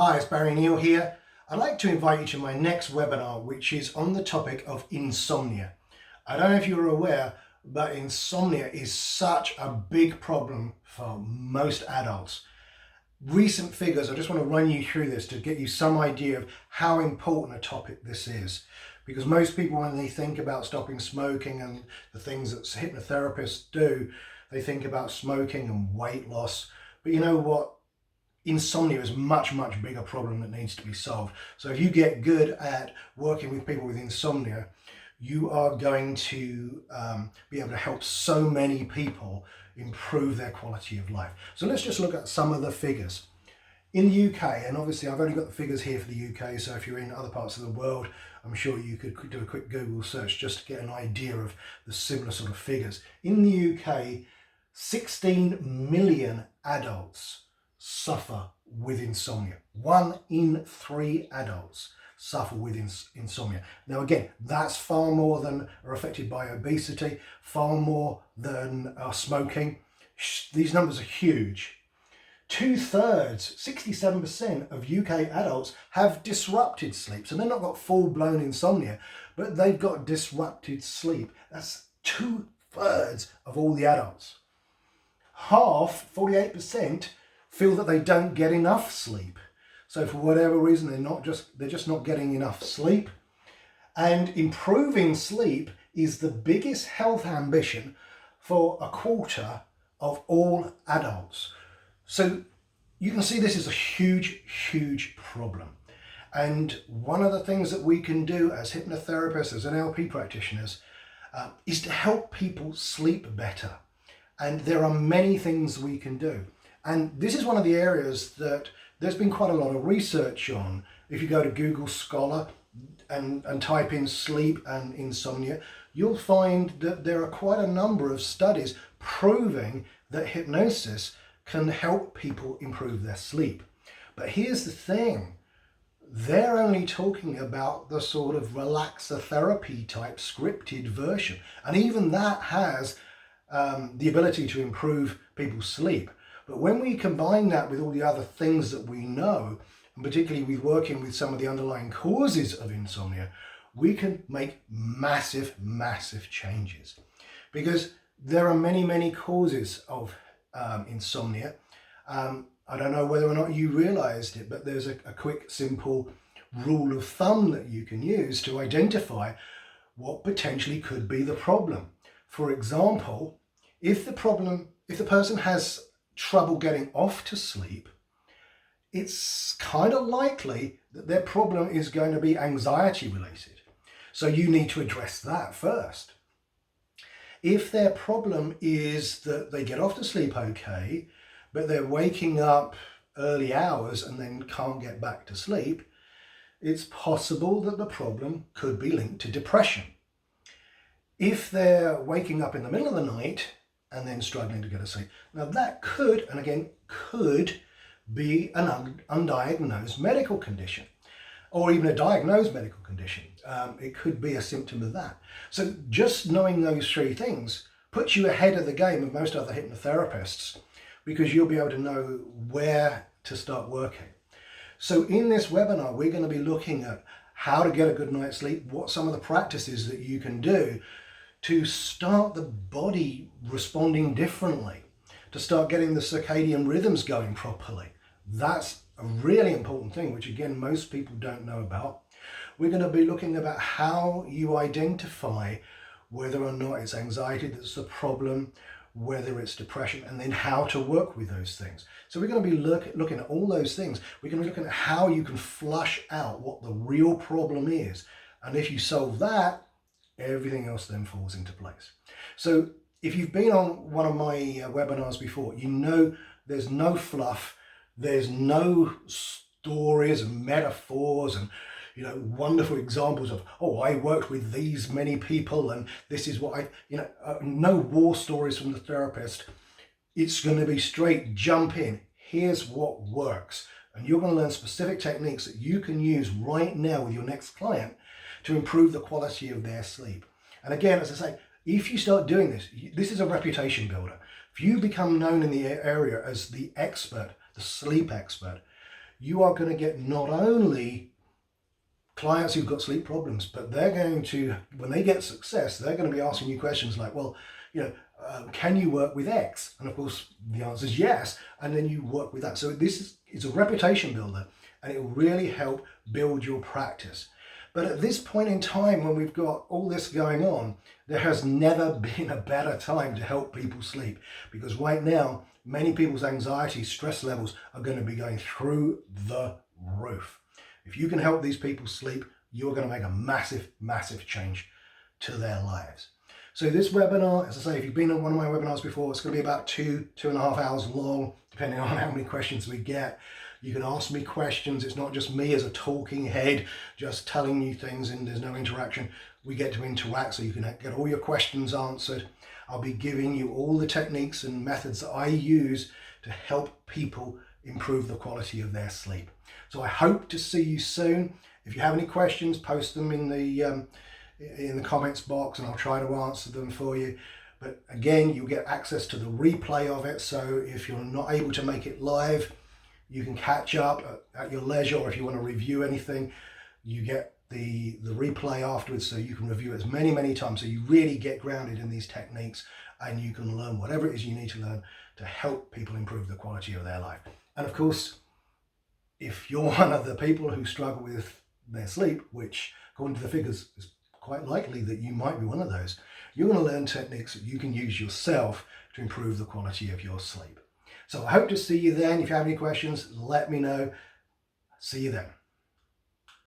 Hi, it's Barry Neal here. I'd like to invite you to my next webinar, which is on the topic of insomnia. I don't know if you're aware, but insomnia is such a big problem for most adults. Recent figures, I just want to run you through this to get you some idea of how important a topic this is. Because most people, when they think about stopping smoking and the things that hypnotherapists do, they think about smoking and weight loss. But you know what? Insomnia is a much bigger problem that needs to be solved. So if you get good at working with people with insomnia, you are going to be able to help so many people improve their quality of life. So let's just look at some of the figures. In the UK, and obviously I've only got the figures here for the UK, so if you're in other parts of the world, I'm sure you could do a quick Google search just to get an idea of the similar sort of figures. In the UK, 16 million adults suffer with insomnia. 1 in 3 adults suffer with insomnia. Now again, that's far more than are affected by obesity, far more than are smoking. These numbers are huge. 2/3, 67% of UK adults have disrupted sleep. So they've not got full-blown insomnia, but they've got disrupted sleep. That's 2/3 of all the adults. Half, 48%, feel that they don't get enough sleep. So for whatever reason, they're just not getting enough sleep. And improving sleep is the biggest health ambition for a quarter of all adults. So you can see this is a huge problem. And one of the things that we can do as hypnotherapists, as NLP practitioners, is to help people sleep better. And there are many things we can do. And this is one of the areas that there's been quite a lot of research on. If you go to Google Scholar and type in sleep and insomnia, you'll find that there are quite a number of studies proving that hypnosis can help people improve their sleep. But here's the thing, they're only talking about the sort of relaxer therapy type scripted version. And even that has the ability to improve people's sleep. But when we combine that with all the other things that we know, and particularly with working with some of the underlying causes of insomnia, we can make massive changes. Because there are many causes of insomnia. I don't know whether or not you realized it, but there's a quick, simple rule of thumb that you can use to identify what potentially could be the problem. For example, if the person has trouble getting off to sleep, it's kind of likely that their problem is going to be anxiety related. So you need to address that first. If their problem is that they get off to sleep okay, but they're waking up early hours and then can't get back to sleep, it's possible that the problem could be linked to depression. If they're waking up in the middle of the night and then struggling to go to sleep, now that could be an undiagnosed medical condition, or even a diagnosed medical condition. It could be a symptom of that. So just knowing those 3 things puts you ahead of the game of most other hypnotherapists, because you'll be able to know where to start working. So in this webinar, we're going to be looking at how to get a good night's sleep, what some of the practices that you can do to start the body responding differently, to start getting the circadian rhythms going properly. That's a really important thing, which again, most people don't know about. We're going to be looking about how you identify whether or not it's anxiety that's the problem, whether it's depression, and then how to work with those things. So we're going to be looking at all those things. We're going to be looking at how you can flush out what the real problem is. And if you solve that, everything else then falls into place. So if you've been on one of my webinars before, you know there's no fluff, there's no stories and metaphors and wonderful examples of, oh, I worked with these many people and this is what no war stories from the therapist. It's going to be straight, jump in, here's what works. And you're going to learn specific techniques that you can use right now with your next client to improve the quality of their sleep. And again, as I say, if you start doing this, this is a reputation builder. If you become known in the area as the expert, the sleep expert, you are going to get not only clients who've got sleep problems, but they're going to, when they get success, they're going to be asking you questions like, well, can you work with X? And of course, the answer is yes. And then you work with that. So this is a reputation builder, and it will really help build your practice. But at this point in time, when we've got all this going on, there has never been a better time to help people sleep, because right now, many people's anxiety, stress levels are going to be going through the roof. If you can help these people sleep, you're going to make a massive, massive change to their lives. So this webinar, as I say, if you've been on one of my webinars before, it's going to be about 2.5 hours long, depending on how many questions we get. You can ask me questions. It's not just me as a talking head, just telling you things and there's no interaction. We get to interact, so you can get all your questions answered. I'll be giving you all the techniques and methods that I use to help people improve the quality of their sleep. So I hope to see you soon. If you have any questions, post them in the comments box and I'll try to answer them for you. But again, you'll get access to the replay of it. So if you're not able to make it live, you can catch up at your leisure, or if you want to review anything, you get the replay afterwards, so you can review it as many times, so you really get grounded in these techniques and you can learn whatever it is you need to learn to help people improve the quality of their life. And of course, if you're one of the people who struggle with their sleep, which according to the figures is quite likely that you might be one of those, you're going to learn techniques that you can use yourself to improve the quality of your sleep. So I hope to see you then. If you have any questions, let me know. See you then.